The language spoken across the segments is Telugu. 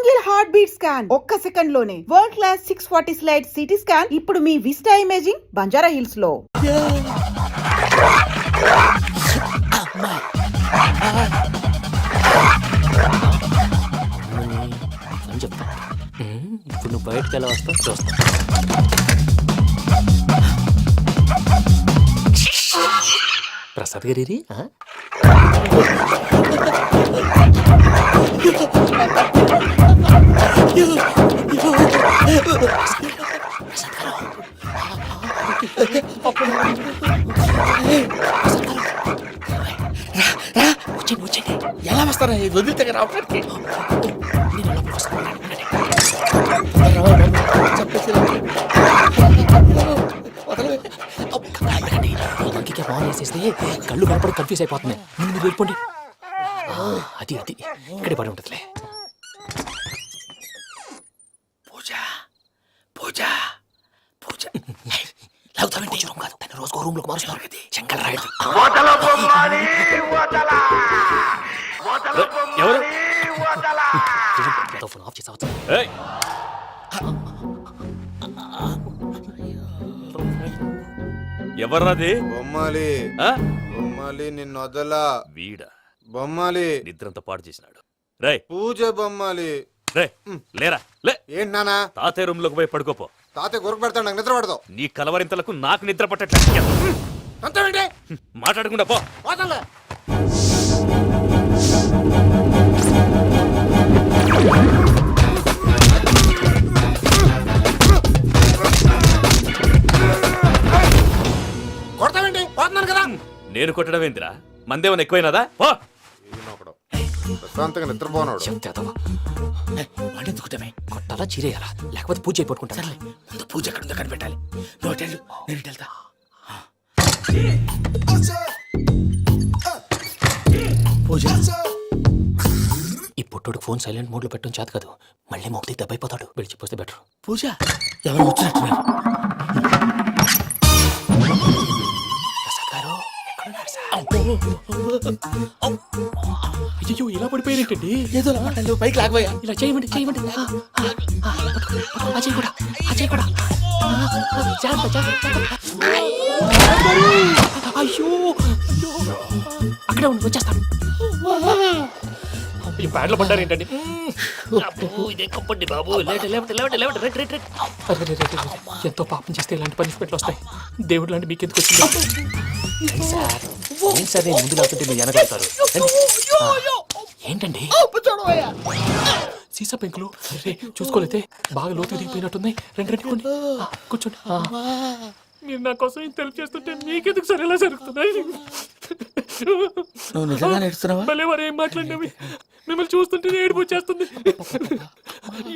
సింగిల్ హార్ట్ బీట్ స్కాన్ ఒక్క సెకండ్ లోనే world class 640 slide CT scan ఇప్పుడు మీ విస్టా ఇమేజింగ్ బంజారా హిల్స్ లో. ఇప్పుడు నువ్వు బయటకు ఎలా వస్తావు చూస్తా. ప్రసాద్ గారి వచ్చండి. ఎలా వస్తారా వదిలితే రావడానికి? మంకికే బాగా వేసేస్తే కళ్ళు కనపడి కన్ఫ్యూజ్ అయిపోతున్నాయి. మీరు వెళ్ళిపోండి. అది అది ఇక్కడే పడి ఉంటుందిలే. పూజ పూజ పూజ లాగుతామంటే రూమ్ కాదు, తను రోజుకో రూమ్ లోకి మారుస్తున్నారు కదా. శంకర్ రాయుడు ఎవరు ఫోన్ ఆఫ్ చేసావచ్చు. ఎవర్రాది? బొమ్మాలి బొమ్మాలి నిన్ను వదలా. వీడా బొమ్మాలి నిద్రంతా పాడు చేసినాడు. రే పూజ బొమ్మాలి. రే లేరా లే. ఏంటి నానా? తాతయ్య రూమ్ లోకి పోయి పడుకోపో. తాతయ్య గురకు పెడతాడు, నాకు నిద్ర పడతావు. నీ కలవరింతలకు నాకు నిద్ర పట్టట్లేదు. అంతేంటి మాట్లాడకుండా పో. పోతాలే. కొడతావేంటి? పోతున్నాను కదా. నేను కొట్టడం ఏందిరా? మందేమన్నా ఎక్కువైనదా? పో. ప్రశాంతంగా నిద్రపోనాడు. వండెందుకుంటామే? కొట్టాలా చీరేయాలా లేకపోతే పూజ అయిపోట్టుకుంటా. సర్లే, ముందు పూజ ఎక్కడ ఉందో కనిపెట్టాలి. నువ్వు వెళ్ళు, నేను ఇటు వెళ్తా. పూజ ఈ పుట్టోడు ఫోన్ సైలెంట్ మోడ్ లో పెట్టడం చేత కాదు. మళ్ళీ మొక్కి దెబ్బైపోతాడు. విడిచిపోతే బెటర్. పూజ ఎవరు వచ్చినట్టున్నారు? ప్రసాద్ గారు ఎక్కడున్నారు సార్? అయ్యో ఇలా పడిపోయినట్టండి. ఏదో మాటలు పైకి లాగబోయా. ఇలా చేయమండి చేయమండి. అజయ్ కూడా అజయ్ కూడా. అయ్యో అక్కడే ఉండి వచ్చేస్తాను. ఈ బ్యాడ్లో పడ్డారు ఏంటండి? ఇదే కప్పండి బాబు. ఎంతో పాపం చేస్తే ఇలాంటి పనిష్మెంట్లు వస్తాయి. దేవుడు లాంటి మీకు ఎందుకు వచ్చింది సార్? ఏం సరే ముందు లేకుంటే మీరు వెనకాడతారు. ఏంటండి సీసా పెంకులు చూసుకోలేతే బాగా లోతు దిగిపోయినట్టున్నాయి. రెండు కూర్చోండి. మీరు నా కోసం ఇంత హెల్ప్ చేస్తుంటే మీకెందుకు సరే ఎలా జరుగుతున్నాయి? నువ్వు నిజంగా నేర్చుతున్నావా? భలే వారు ఏం మాట్లాడినవి. మిమ్మల్ని చూస్తుంటే ఏడుపు వచ్చేస్తుంది.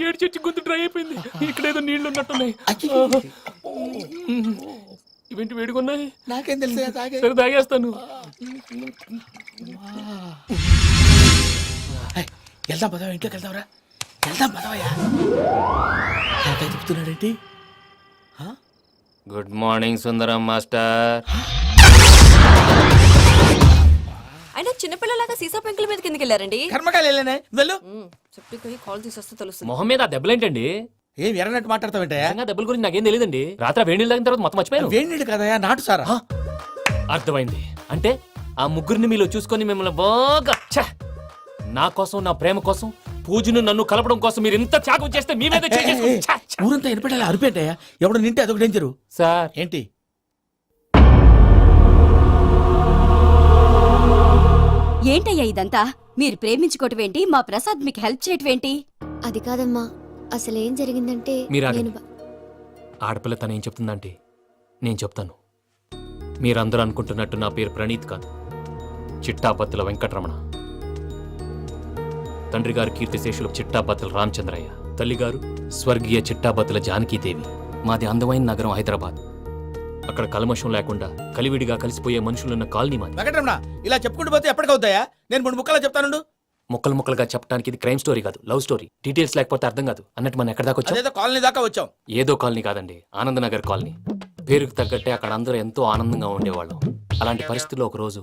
ఏడు చెట్టు గొంతు డ్రై అయిపోయింది. ఇక్కడేదో నీళ్లు ఉన్నట్టున్నాయి. ఇవేంటి వేడుకున్నాయి? నాకేం తెలుసు. సరే తాగేస్తాను. వెళ్దాం పదవా, ఇంట్లోకి వెళ్దాంరా. వెళ్దాం పదవయ్యా. నాకై చెప్తున్నాడేంటి? గుడ్ మార్నింగ్ సుందరం మాస్టర్. అయినా చిన్నపిల్లలాగా సీసా పెంకుల మీద కిందకి వెళ్ళారండి. కర్మకాయలు వెళ్ళానే. వెళ్ళు. చెప్పి కాల్ తీసొస్తే తెలుస్తుంది. మొహం మీద ఆ దెబ్బలేంటండి? ఏం ఎర్రనట్టు మాట్లాడతావేంటయ్యా? దెబ్బల గురించి నాకేం తెలియదండి. రాత్రి వేడి నీళ్ళు తాగిన తర్వాత మొత్తం మర్చిపోయాను. వేడి నీళ్ళు కదయా, నాటు సారా. అర్థమైంది. అంటే ఆ ముగ్గురిని మీలో చూసుకొని మిమ్మల్ని బాగా నా కోసం నా ప్రేమ కోసం పూజను నన్ను కలపడం కోసం మీరు ఇంత త్యాగం చేస్తే మీ మీద ఊరంతా ఎనపెట్టాలి. అరిపేంటయ్యా, ఎవడు నింటే అదొక డేంజరు. సార్ ఏంటి? ఏంటయ్యా ఇదంతా? మీరు ప్రేమించుకోవటం ఏంటి? మా ప్రసాద్ మీకు హెల్ప్ చేయటం ఏంటి? అది కాదమ్మా, అసలేం జరిగిందంటే ఆడపిల్ల తను ఏం చెప్తుందంటే నేను చెప్తాను. మీరందరూ అనుకుంటున్నట్టు నా పేరు ప్రణీత్ కాదు, చిట్టాపత్తుల వెంకటరమణ. తండ్రి గారు కీర్తిశేషులు చిట్టాపత్తుల రామచంద్రయ్య, తల్లిగారు స్వర్గీయ చిట్టాపత్తుల జానకీదేవి. మాది అందమైన నగరం హైదరాబాద్. అక్కడ కల్మషం లేకుండా కలివిడిగా కలిసిపోయే మనుషులున్న కాలనీ మాది. వెంకటరమణ, ఇలా చెప్పుకుంటూ పోతే ఎప్పటికవుతాయా? నేను 3 ముక్కలా చెప్తాను. ముక్కలు ముక్కలుగా చెప్పడానికి ఇది క్రైమ్ స్టోరీ కాదు, లవ్ స్టోరీ. డీటెయిల్స్ లేకపోతే అర్థం కాదు. అన్నట్టు మనం ఎక్కడ దాకా వచ్చాం? ఏదో కాలనీ దాకా వచ్చాం. ఏదో కాలనీ కాదండి, ఆనందనగర్ కాలనీ. పేరుకు తగ్గట్టే అక్కడ అందరూ ఎంతో ఆనందంగా ఉండేవాళ్ళం. అలాంటి పరిస్థితుల్లో ఒక రోజు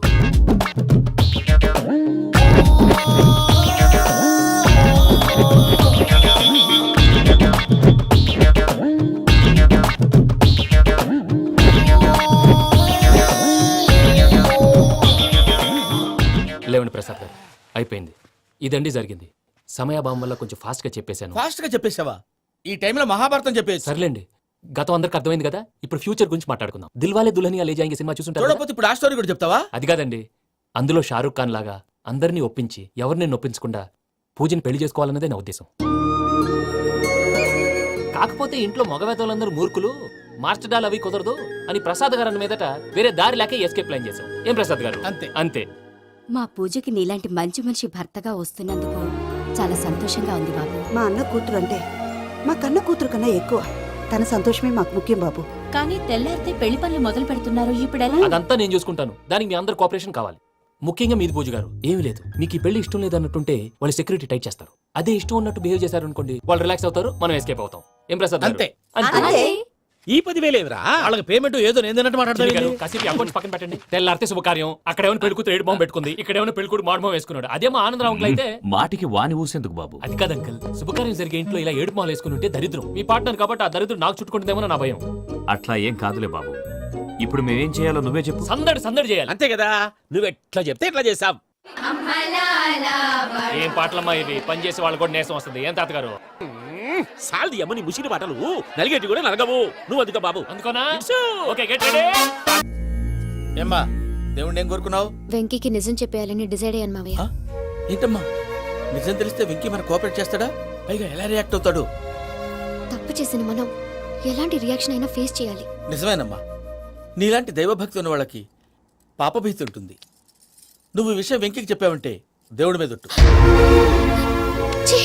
లేవండి ప్రసాద్ గారు, అయిపోయింది. ఇదండి జరిగింది. సమయాభావం వల్ల కొంచెం ఫాస్ట్గా చెప్పేశాను. ఫాస్ట్ గా చెప్పేసావా? ఈ టైంలో మహాభారతం చెప్పేసి సర్లేండి, గతం అందరికి అర్థమైంది కదా. ఇప్పుడు ఫ్యూచర్ గురించి మాట్లాడుకుందాం. దిల్వాలే దుల్హనియా లే జాయేంగే సినిమా చూసుంటారు కదా? చూడకపోతే ఇప్పుడు ఆ స్టోరీ కూడా చెప్తావా? అది కాదండి, అందులో షారూఖ్ ఖాన్ లాగా అందరినీ ఒప్పించి ఎవరిని నొప్పించకుండా పూజని పెళ్లి చేసుకోవాలన్నదే నా ఉద్దేశం. కాకపోతే ఇంట్లో మగవేతలందరూ మూర్ఖులు, మాస్టర్ డాల్ అవి కుదరదు అని ప్రసాద్ గారు అన్న మీదట వేరే దారి లేక ఎస్కేప్ ప్లాన్ చేశాం. ఏం ప్రసాద్ గారు? అంతే. అంతే. మా పూజకి నీలాంటి మంచి మనిషి భర్తగా వస్తున్నందుకు చాలా సంతోషంగా ఉంది బాబు. మా అన్న కూతురు అంటే మా కన్న కూతురు కన్నా ఎక్కువ. తన సంతోషమే మాకు ముఖ్యం బాబు. కానీ తెల్లారితే పెళ్లి పనులు మొదలు పెడుతున్నారు, ఇప్పుడెలా? అదంతా నేను చూసుకుంటాను. దానికి మీ అందరు కోఆపరేషన్ కావాలి. ముఖ్యంగా మీది పూజ గారు. ఏమీ లేదు, మీకు ఈ పెళ్లి ఇష్టం లేదన్నట్టుంటే వాళ్ళు సెక్యూరిటీ టైట్ చేస్తారు. అదే ఇష్టం ఉన్నట్టు బిహేవ్ చేశారు అనుకోండి, వాళ్ళు రిలాక్స్ అవుతారు, మనం ఎస్కేప్ అవుతాం. ఏం ప్రసాద్ గారు? అంతే. అంతే. ఈ 10,000 ఏదిరా? వాళ్ళకి పేమెంట్ ఏదో నేందన్నట్టు చిన్ని గారు, మాట్లాడతాను. కాసేపు అకౌంట్స్ పక్కన పెట్టండి. తెల్లారితే శుభకార్యం. అక్కడ ఏమైనా పెళ్లి కూతురు ఏడు బాంబు పెట్టుకుంది, ఇక్కడ ఏమైనా పెళ్లి కూతురు మాడు బాంబు వేసుకున్నాడు. అదేమో ఆనందరావు అంకుల్ అయితే మాటికి వాని ఊసేందుకు బాబు? అది కాదు అంకుల్, శుభకార్యం జరిగే ఇంట్లో ఇలా ఏడు మాలు వేసుకుని ఉంటే దరిద్రం. మీ పార్ట్నర్ కాబట్టి ఆ దరిద్రం నాకు చుట్టుకుంటుందేమో నా భయం. అట్లా ఏం కాదులే బాబు. ఇప్పుడు మేమేం చేయాలో నువ్వే చెప్పు. సందడి సందడి చేయాలి. అంతే కదా, నువ్వు ఎట్లా చెప్తే ఎట్లా చేసావు. ఏం పాటలమ్మా ఇవి? పని చేసే వాళ్ళు కూడా నేసం వస్తుంది. ఏం తాతగారు? సాల్ది అమ్మ నీ ముసిరి మాటలు నలిగేటి కూడా నలగవు. నువ్వు అందుకో బాబు. అందుకోనా? Okay, get ready. ఏమ్మా, దేవుణ్ణి ఏం కోరుకున్నావు? వెంకీకి నిజం చెప్పేయాలని డిసైడ్ అయ్యాను మావయ్య. ఏంటమ్మా, నిజం తెలిస్తే వెంకీ మన కోఆపరేట్ చేస్తాడా? పైగా ఎలా రియాక్ట్ అవుతాడు? తప్పు చేసిన మనం ఎలాంటి రియాక్షన్ అయినా ఫేస్ చేయాలి. నిజమేనమ్మా, నీలాంటి దైవభక్తి ఉన్న వాళ్ళకి పాపభీతి ఉంటుంది. నువ్వు ఈ విషయం వెంకీకి చెప్పావంటే దేవుడి మీద ఒట్టు. ఛీ!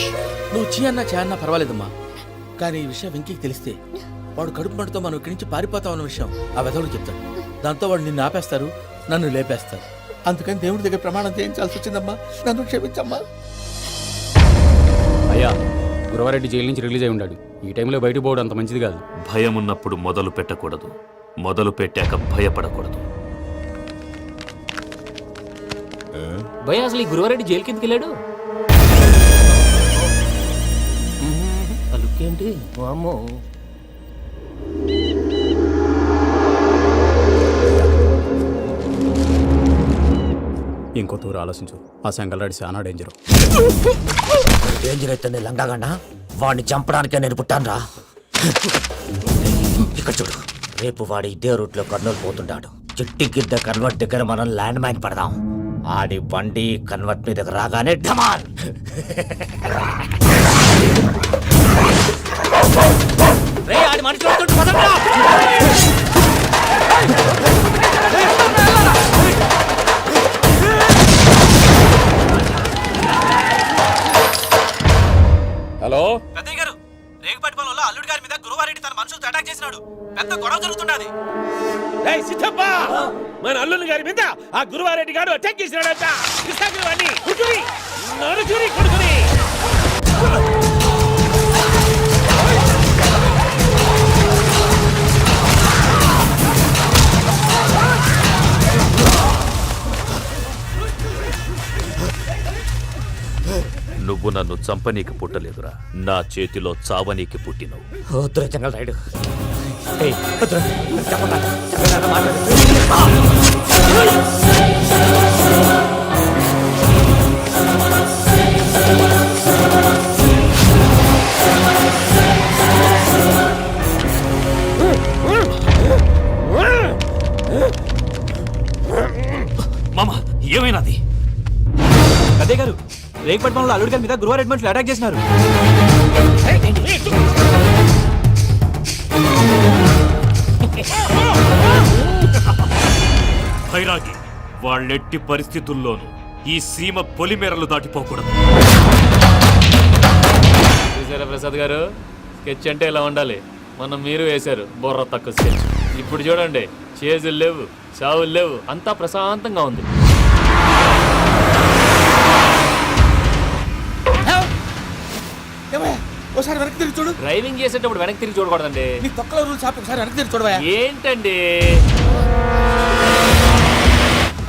నువ్వు చీ అన్నా చే అన్నా పర్వాలేదమ్మా, కానీ ఈ విషయం వెంకీకి తెలిస్తే వాడు కడుపు మంటతో మనం ఇక్కడి నుంచి పారిపోతాం అన్న విషయం ఆ వెధవుడు చెప్తాడు. దాంతో వాడు నిన్ను ఆపేస్తారు, నన్ను లేపేస్తారు. అందుకని దేవుడి దగ్గర ప్రమాణం చేయించాల్సి వచ్చిందమ్మా. నన్ను క్షమించమ్మా. అయ్యా, గురవారెడ్డి జైలు నుంచి రిలీజ్ అయి ఉన్నాడు. ఈ టైంలో బయటకు పోవడం అంత మంచిది కాదు. భయం ఉన్నప్పుడు మొదలు పెట్టకూడదు, మొదలు పెట్టాక భయపడకూడదు. భయ అసలు ఈ గురువారెడ్డి జైలు కిందకి వెళ్ళాడు. అలుకేంటి అమ్మో. ఇంకో తూరు ఆలోచించు. ఆ సంగల్రాడి చాలా డేంజర్. డేంజర్ అయితే లంగాగన్నా వాడిని చంపడానికే నేను పుట్టాను రా. ఇక్కడ చూడు, రేపు వాడు ఇదే రూట్ లో కర్నూలు పోతుంటాడు. చిట్టి గిద్ద కన్వర్ట్ దగ్గర మనం ల్యాండ్ మైన్ పడదాం. ఆడి బండి కన్వర్ట్ మీద రాగానే ఢమాన్. ఆడి మనుషులు హలో, పెద్దయ్య గారు, రేగుపాటి పొలంలో అల్లుడి గారి మీద గురువారెడ్డి తన మనుషులతో అటాక్ చేసినాడు. పెద్ద గొడవ జరుగుతున్నది. మన అల్లుని గారి మీద ఆ గురువారెడ్డి గారు అటాక్ చేసినాడట. కృష్ణాగిరి కుడుకుని నరుకుని కొడుకుని. నువ్వు నన్ను చంపనీకి పుట్టలేదురా, నా చేతిలో చావనీకి పుట్టినవు. చెంగల్ రైడ్. మామ, ఏమైనాది? అదే గారు, రేగుపాటి పొలంలో అల్లుడి గారి మీద గురువారెడ్డి మనుషులు అటాక్ చేసినారు. భైరాగి, వాళ్ళెట్టి పరిస్థితుల్లోనూ ఈ సీమ పొలిమేరలు దాటిపోకూడదు. చూసారా ప్రసాద్ గారు, స్కెచ్ అంటే ఇలా ఉండాలి. మనం మీరు వేశారు బొర్ర తక్కువ స్కెచ్. ఇప్పుడు చూడండి, చేజులు లేవు, చావులు లేవు, అంతా ప్రశాంతంగా ఉంది. ఒకసారి వెనక్కి తిరిగి చూడు. డ్రైవింగ్ చేసేటప్పుడు వెనక్కి తిరిగి చూడకూడదండి. నీ తొక్కలో రూల్స్ ఆపి ఒకసారి వెనక్కి తిరిగి చూడవా. ఏంటండి?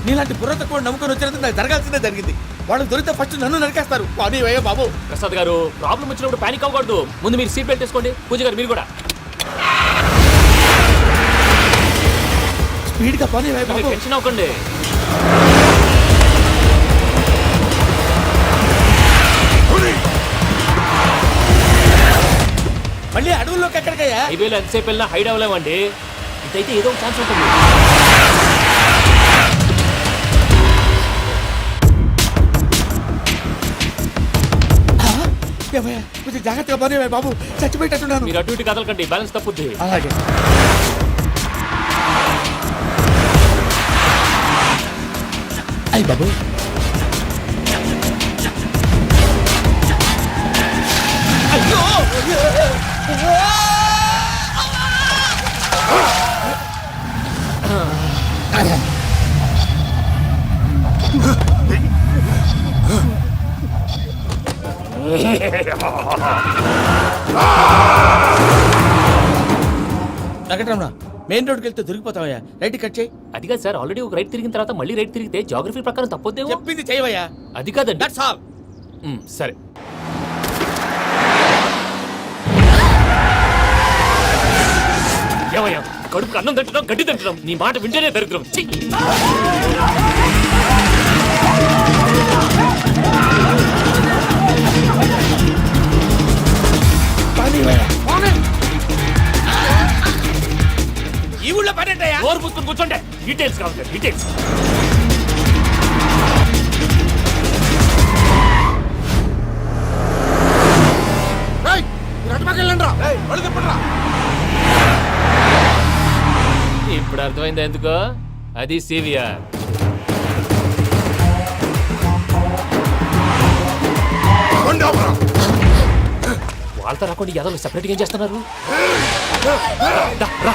నీలాంటి బుర్ర కూడా నమ్ముకొని వచ్చినందుకు నాకు జరగాల్సిందే జరిగింది. వాళ్ళు దొరికితే ఫస్ట్ నన్ను నరికేస్తారు. పానీ వయ్యా బాబు. ప్రసాద్ గారు ప్రాబ్లం వచ్చినప్పుడు పానిక్ అవ్వకూడదు. ముందు మీరు సీట్ బెల్ట్ వేసుకోండి. పూజ గారు మీరు కూడా స్పీడ్గా పానీ వయ్యా మీరు బాబు. టెన్షన్ అవ్వకండి. మళ్ళీ అడవుల్లోకి ఎక్కడికయ్యా? హైవేలో ఎంతసేపు వెళ్ళినా హైడ్ అవ్వలేమండి. ఇదైతే ఏదో ఒక ఛాన్స్ ఉంటుంది. ఏమయ్యా, కొంచెం జాగ్రత్తగా పానీ వయ్యా బాబు. చచ్చిపోయేటట్టున్నాను. మీరు అటు ఇటు కదలకండి, బ్యాలెన్స్ తప్పుద్ది. అలాగే. అయ్యి బాబు. అయ్యో! వెంకటరమణ, మెయిన్ రోడ్కి వెళ్తే దొరికిపోతావయ్యా. రైట్ కట్ చేయి. అది కాదు సార్, ఆల్రెడీ ఒక రైట్ తిరిగిన తర్వాత మళ్ళీ రైట్ తిరిగితే జాగ్రఫీ ప్రకారం తప్పొద్దేమో. చెప్పింది చేయవయ్యా. అది కాదండి. That's all. సరే. ఏమయ్యా, కడుపుకు అన్నం తింటున్నాం, గడ్డి తింటున్నాం. నీ మాట వింటేనే దరిద్రం. ఛీ! ఈ ఊళ్ళో పడేటయ్యా. నోరు పుస్తకం కూర్చోండి. డీటెయిల్స్ కావాలి, డీటెయిల్స్. ఇప్పుడు అర్థమైంది ఎందుకో. అది సివిఆర్. వాళ్ళతో రాకుండా యాదవ్ సెపరేట్గా ఏం చేస్తున్నారు? రా, రా.